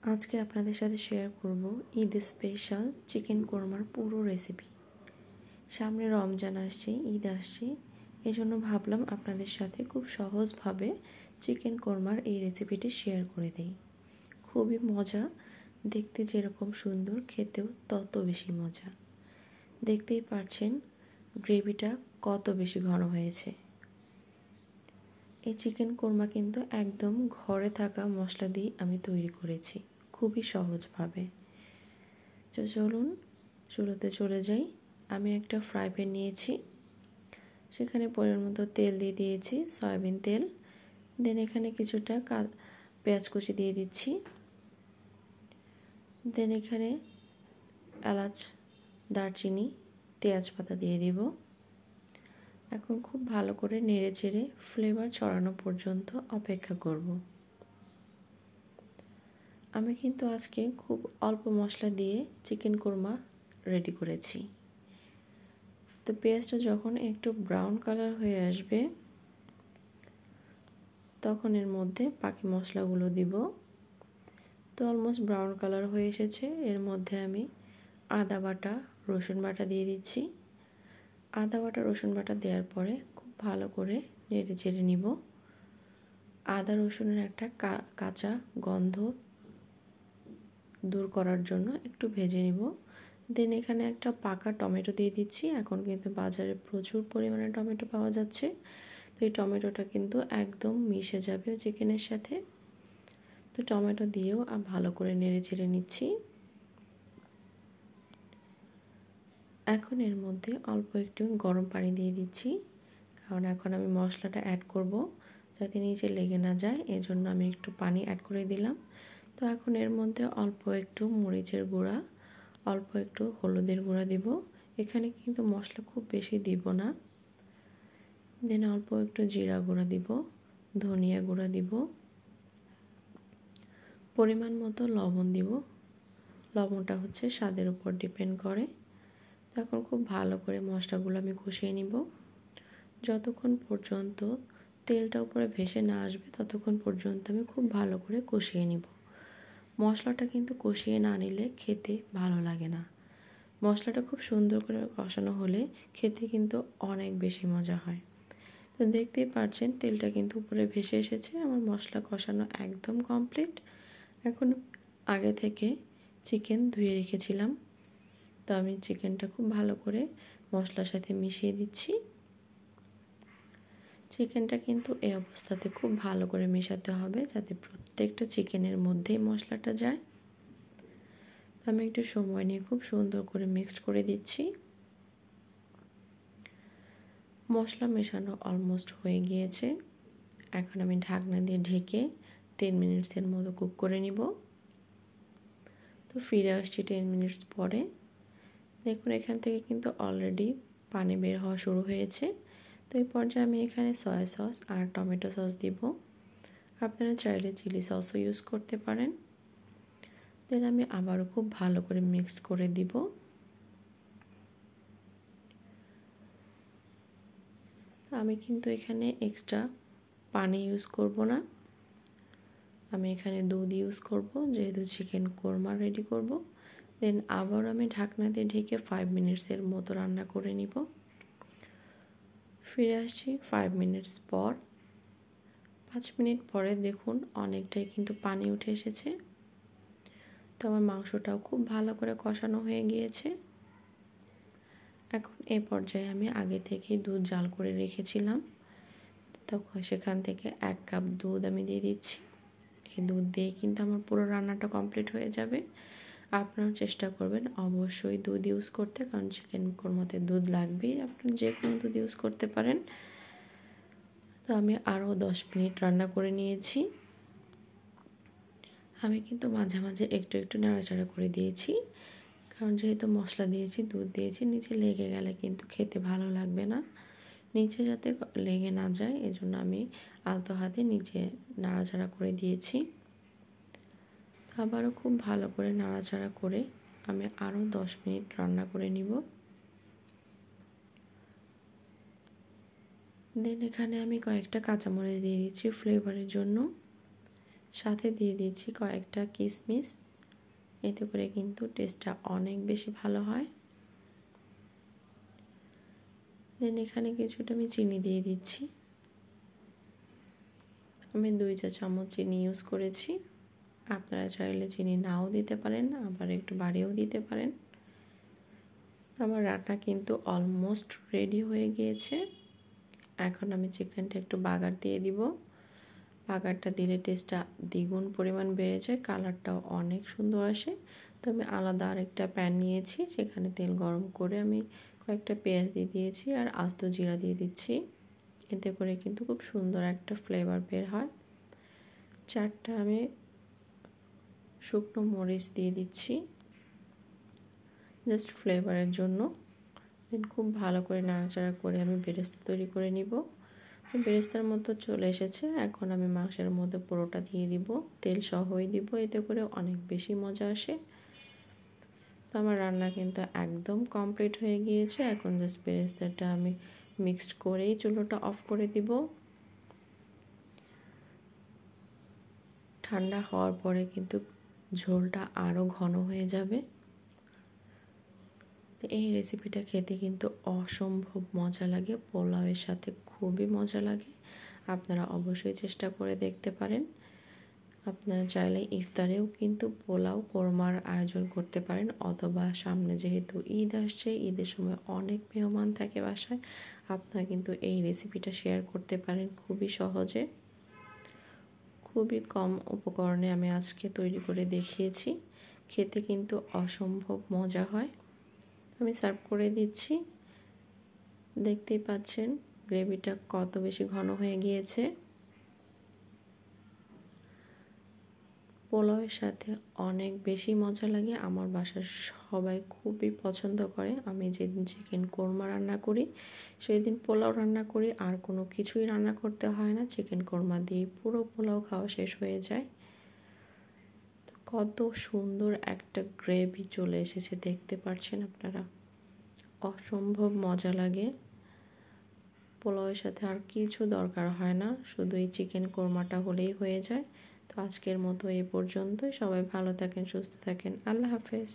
আজকে আপনাদের সাথে শেয়ার করব ঈদ স্পেশাল চিকেন কোরমার পুরো রেসিপি। সামনে রমজান আসছে, ঈদ আসছে, এজন্য ভাবলাম আপনাদের সাথে খুব সহজভাবে চিকেন কোরমার এই রেসিপিটি শেয়ার করে দেই। খুবই মজা, দেখতে যেরকম সুন্দর খেতেও তত বেশি মজা। দেখতেই পাচ্ছেন গ্রেভিটা কত বেশি ঘন হয়েছে। এই চিকেন কোরমা কিন্তু একদম ঘরে থাকা মশলা দিয়ে আমি তৈরি করেছি, খুবই সহজভাবে। তো চলুন চুলোতে চলে যাই। আমি একটা ফ্রাই প্যান নিয়েছি, সেখানে পরিমাণ মতো তেল দিয়ে দিয়েছি, সয়াবিন তেল। দেন এখানে কিছুটা পেঁয়াজ কুচি দিয়ে দিচ্ছি। দেন এখানে এলাচ, দারচিনি, তেজপাতা দিয়ে দিব। এখন খুব ভালো করে নেড়ে চেড়ে ফ্লেভার ছড়ানো পর্যন্ত অপেক্ষা করব। আমি কিন্তু আজকে খুব অল্প মশলা দিয়ে চিকেন কোরমা রেডি করেছি। তো পেঁয়াজটা যখন একটু ব্রাউন কালার হয়ে আসবে তখন এর মধ্যে বাকি মশলাগুলো দিব। তো অলমোস্ট ব্রাউন কালার হয়ে এসেছে। এর মধ্যে আমি আদা বাটা, রসুন বাটা দিয়ে দিচ্ছি। আদা বাটা, রসুন বাটা দেওয়ার পরে খুব ভালো করে নেড়ে চেড়ে নিব। আদা রসুনের একটা কাঁচা গন্ধ দূর করার জন্য একটু ভেজে নিব। দেন এখানে একটা পাকা টমেটো দিয়ে দিচ্ছি। এখন কিন্তু বাজারে প্রচুর পরিমাণে টমেটো পাওয়া যাচ্ছে, তো এই টমেটোটা কিন্তু একদম মিশে যাবে চিকেনের সাথে। তো টমেটো দিয়েও ভালো করে নেড়ে চেড়ে নিচ্ছি। এখন এর মধ্যে অল্প একটু গরম পানি দিয়ে দিচ্ছি, কারণ এখন আমি মশলাটা অ্যাড করব, যাতে নিচে লেগে না যায়, এজন্য আমি একটু পানি অ্যাড করে দিলাম। তো এখন এর মধ্যে অল্প একটু মরিচের গুঁড়া, অল্প একটু হলুদের গুঁড়া দিব। এখানে কিন্তু মশলা খুব বেশি দিব না। দেন অল্প একটু জিরা গুঁড়া দিব, ধনিয়া গুঁড়া দিব, পরিমাণ মতো লবণ দিব। লবণটা হচ্ছে স্বাদের উপর ডিপেন্ড করে। এখন খুব ভালো করে মশলাগুলো আমি কষিয়ে নিব। যতক্ষণ পর্যন্ত তেলটা উপরে ভেসে না আসবে ততক্ষণ পর্যন্ত আমি খুব ভালো করে কষিয়ে নিব। মশলাটা কিন্তু কষিয়ে না নিলে খেতে ভালো লাগে না। মশলাটা খুব সুন্দর করে কষানো হলে খেতে কিন্তু অনেক বেশি মজা হয়। তো দেখতেই পাচ্ছেন তেলটা কিন্তু উপরে ভেসে এসেছে। আমার মশলা কষানো একদম কমপ্লিট। এখন আগে থেকে চিকেন ধুয়ে রেখেছিলাম, তো আমি চিকেনটা খুব ভালো করে মশলার সাথে মিশিয়ে দিচ্ছি। চিকেনটা কিন্তু এই অবস্থাতে খুব ভালো করে মেশাতে হবে, যাতে প্রত্যেকটা চিকেনের মধ্যেই মশলাটা যায়। আমি একটু সময় নিয়ে খুব সুন্দর করে মিক্সড করে দিচ্ছি। মশলা মেশানো অলমোস্ট হয়ে গিয়েছে। এখন আমি ঢাকনা দিয়ে ঢেকে 10 মিনিটসের মতো কুক করে নিব। তো ফিরে আসছি 10 মিনিটস পরে। দেখুন এখান থেকে কিন্তু অলরেডি পানি বের হওয়া শুরু হয়েছে। তো এই পর্যায়ে আমি এখানে সয়া সস আর টমেটো সস দিব। আপনারা চাইলে চিলি সসও ইউজ করতে পারেন। দেন আমি আবারও খুব ভালো করে মিক্সড করে দিব। আমি কিন্তু এখানে এক্সট্রা পানি ইউজ করব না, আমি এখানে দুধ ইউজ করব, যেহেতু চিকেন কোরমা রেডি করব। দেন আবার আমি ঢাকনা দিয়ে ঢেকে 5 মিনিটসের মতো রান্না করে নিব। ফিরে আসছি 5 মিনিটস পর। 5 মিনিট পরে দেখুন অনেকটাই কিন্তু পানি উঠে এসেছে। তো আমার মাংসটাও খুব ভালো করে কষানো হয়ে গিয়েছে। এখন এই পর্যায়ে আমি আগে থেকেই দুধ জাল করে রেখেছিলাম, তখন সেখান থেকে 1 কাপ দুধ আমি দিয়ে দিচ্ছি। এই দুধ দিয়ে কিন্তু আমার পুরো রান্নাটা কমপ্লিট হয়ে যাবে। আপনারাও চেষ্টা করবেন অবশ্যই দুধ ইউজ করতে, কারণ চিকেন কোরমাতে দুধ লাগবেই। আপনারা যে কোনো দুধ ইউজ করতে পারেন। তো আমি আরও 10 মিনিট রান্না করে নিয়েছি। আমি কিন্তু মাঝে মাঝে একটু একটু নাড়াচাড়া করে দিয়েছি, কারণ যেহেতু মশলা দিয়েছি, দুধ দিয়েছি, নিচে লেগে গেলে কিন্তু খেতে ভালো লাগবে না। নিচে যাতে লেগে না যায় এজন্য আমি আলতো হাতে নিচে নাড়াচাড়া করে দিয়েছি। আবারও খুব ভালো করে নাড়াচাড়া করে আমি আরও 10 মিনিট রান্না করে নিব। দেন এখানে আমি কয়েকটা কাঁচামরিচ দিয়ে দিচ্ছি ফ্লেভারের জন্য। সাথে দিয়ে দিচ্ছি কয়েকটা কিশমিশ, এতে করে কিন্তু টেস্টটা অনেক বেশি ভালো হয়। দেন এখানে কিছুটা আমি চিনি দিয়ে দিচ্ছি। আমি 2 চা চামচ চিনি ইউজ করেছি। আপনারা চাইলে চিনি নাও দিতে পারেন, আবার একটু বাড়িয়েও দিতে পারেন। আমার রান্না কিন্তু অলমোস্ট রেডি হয়ে গিয়েছে। এখন আমি চিকেনটা একটু বাগার দিয়ে দিব। বাগারটা দিলে টেস্টটা দ্বিগুণ পরিমাণ বেড়ে যায়, কালারটাও অনেক সুন্দর আসে। তো আমি আলাদা আরেকটা প্যান নিয়েছি, সেখানে তেল গরম করে আমি কয়েকটা পেঁয়াজ দিয়ে দিয়েছি আর আস্ত জিরা দিয়ে দিচ্ছি। এতে করে কিন্তু খুব সুন্দর একটা ফ্লেভার বের হয়। 4টা আমি শুকনো মরিচ দিয়ে দিচ্ছি জাস্ট ফ্লেভারের জন্য। দেন খুব ভালো করে নাড়াচাড়া করে আমি বেরেস্তা তৈরি করে নিব। তো বেরেস্তার মতো চলে এসেছে। এখন আমি মাংসের মধ্যে পুরোটা দিয়ে দিব, তেল সহই দিব, এতে করে অনেক বেশি মজা আসে। তো আমার রান্না কিন্তু একদম কমপ্লিট হয়ে গিয়েছে। এখন জাস্ট বেরেস্তাটা আমি মিক্সড করেই চুলোটা অফ করে দিব। ঠান্ডা হওয়ার পরে কিন্তু ঝোলটা আরও ঘন হয়ে যাবে। এই রেসিপিটা খেতে কিন্তু অসম্ভব মজা লাগে, পোলাওয়ের সাথে খুবই মজা লাগে। আপনারা অবশ্যই চেষ্টা করে দেখতে পারেন। আপনারা চাইলে ইফতারেও কিন্তু পোলাও কোরমার আয়োজন করতে পারেন, অথবা সামনে যেহেতু ঈদ আসছে, ঈদের সময় অনেক মেহমান থাকে বাসায়, আপনারা কিন্তু এই রেসিপিটা শেয়ার করতে পারেন খুবই সহজে। খুবই কম উপকরণে আমি আজকে তৈরি করে দেখিয়েছি। খেতে কিন্তু অসম্ভব মজা হয়। আমি সার্ভ করে দিচ্ছি। দেখতেই পাচ্ছেন গ্রেভিটা কত বেশি ঘন হয়ে গিয়েছে। পোলাওয়ের সাথে অনেক বেশি মজা লাগে। আমার বাসার সবাই খুবই পছন্দ করে। আমি যেদিন চিকেন কোরমা রান্না করি, সেই দিন পোলাও রান্না করি, আর কোনো কিছুই রান্না করতে হয় না। চিকেন কোরমা দিয়ে পুরো পোলাও খাওয়া শেষ হয়ে যায়। তো কত সুন্দর একটা গ্রেভি চলে এসেছে, দেখতে পাচ্ছেন আপনারা। অসম্ভব মজা লাগে। পোলাওয়ের সাথে আর কিছু দরকার হয় না, শুধু এই চিকেন কোরমাটা হলেই হয়ে যায়। তো আজকের মতো এই পর্যন্তই। সবাই ভালো থাকেন, সুস্থ থাকেন। আল্লাহ হাফেজ।